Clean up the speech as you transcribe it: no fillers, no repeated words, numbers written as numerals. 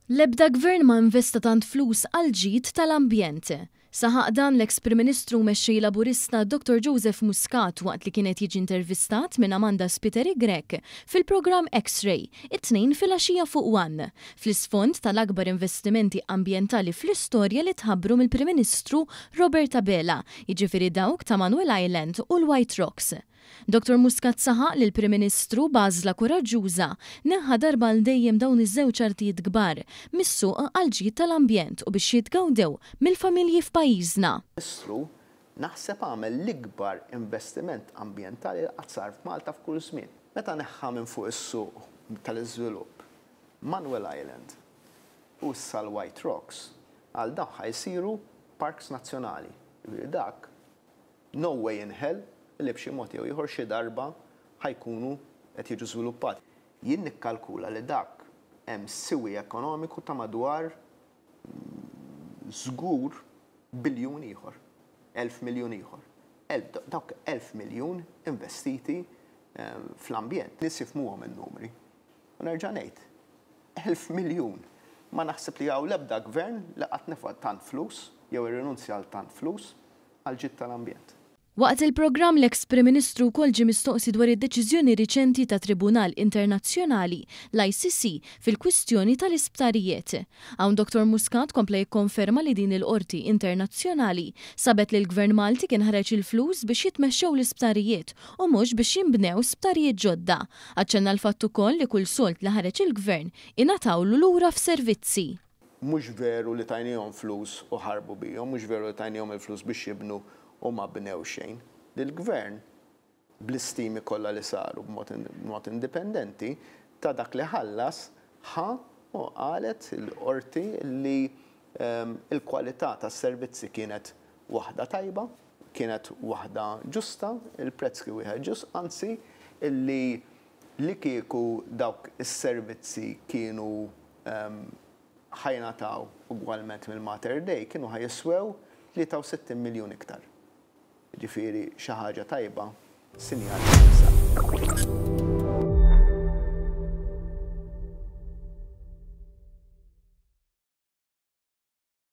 L-ebda gvern ma investa tant flus għal ġid tal-ambjent. Saħaq dan l-eks-Prim Ministru mexxej Laburista Dr. Joseph Muscat waqt li kienet jiġi intervistat minn Amanda Spiteri Grek fil-programm X-Ray, it-tnejn fil-għaxija fuq One, fl-isfond tal-akbar investimenti ambjentali fl-istorja li tħabbru mill-Prim Ministru Robert Abela, jiġifieri dawk ta' Manuel Island u l-White Rocks. Dr. Muscat saħaq li l-Prim Ministru bażla koraġġuża neħħa darba l dejjem dawn iż-żewġ artijiet kbar mis-suq għal ġid tal-ambjent u biex jitgawdew mill-familji f'pajjiżna. Ministru naħseb għamel l-ikbar investiment ambjentali li qatt sar f'Malta f'kull żmien. Meta neħħa minn fuq is-suq tal-iżvilupp Manuel Island u issa l-White Rocks għal dak ħajsiru parks nazzjonali. Dak no way in hell li b'xi mod jew ieħor xi darba ħajkunu qed jiġu żviluppati. Jien nikkalkula li dak hemm siwi ekonomiku ta' madwar żgur biljun ieħor, 1000 miljun ieħor. Dawk 1000 miljun investiti fl-ambjent. Nies jifhmuhom in-numri. U nerġa' ngħid, 1000 miljun. Ma naħseb li hawn l-ebda gvern li qatt nefaq tant flus jew irrinunzja għal tant flus għal ġid tal-ambjent. Waqt il-programm l-eks-Prim Ministru wkoll ġie mistoqsi dwar id-deċiżjoni riċenti ta' Tribunal Internazzjonali l-ICC fil-kwistjoni tal-isptarijiet. Hawn Dr. Muscat kompla jikkonferma li din il-Qorti Internazzjonali sabet li l-Gvern Malti kien ħareġ il-flus biex jitmexxew l-isptarijiet u mhux biex jinbnew sptarijiet ġodda. Aċċenna l-fatt ukoll li kull solt li ħareġ il-Gvern ingħatawlu lura f'servizzi. Mhux veru li tajnihom flus u ħarbu bihom, mhux veru li tajnihom il-flus biex jibnu u ma bnew xejn. Lill-Gvern bl-istimi kollha li saru b'mod indipendenti ta' dak li ħallas u qalet il-qorti li l-kwalità tas-servizzi kienet waħda tajba, kienet waħda ġusta, il-prezz kien wieħed ġust, anzi li kieku dawk is-servizzi kienu ħajnataw ugwalment mill-Mater Dei kienu ħajiswew 63 miljun iktar. Ġifieri xi ħaġa tajba sinjal.